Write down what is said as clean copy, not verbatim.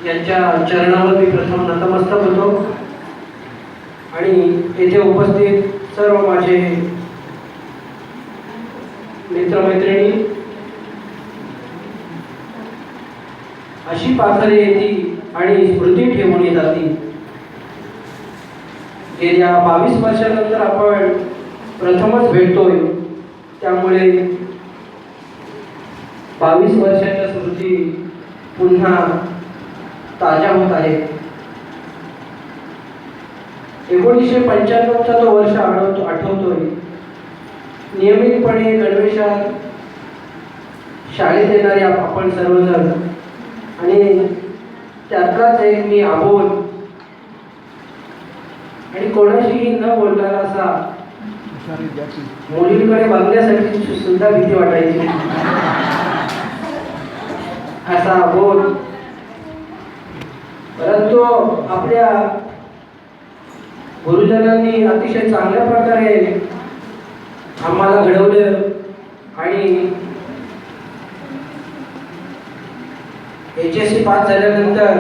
यांच्या चरणावर मी प्रथम नतमस्तक होतो आणि येथे उपस्थित सर्व माझे मित्रमैत्रिणी, अशी पाखरे येती आणि स्मृती ठेवून जाती. गेल्या 22 वर्षानंतर आपण प्रथमच भेटतोय, त्यामुळे 22 वर्षाच्या स्मृती पुन्हा ताज्या होत आहेत. 1995चा तो वर्ष आठवतोय. नियमितपणे गणवेशात शाळेत येणारे आपण सर्वजण, आणि त्यातलाच एक मी अबोल आणि कोणाशीही न बोलणारा असा, मुलींकडे बघण्यासाठी सुद्धा भीती वाटायची असा अबोल. परंतु आपल्या गुरुजनांनी अतिशय चांगल्या प्रकारे आम्हाला घडवलं आणि HSC पास झाल्यानंतर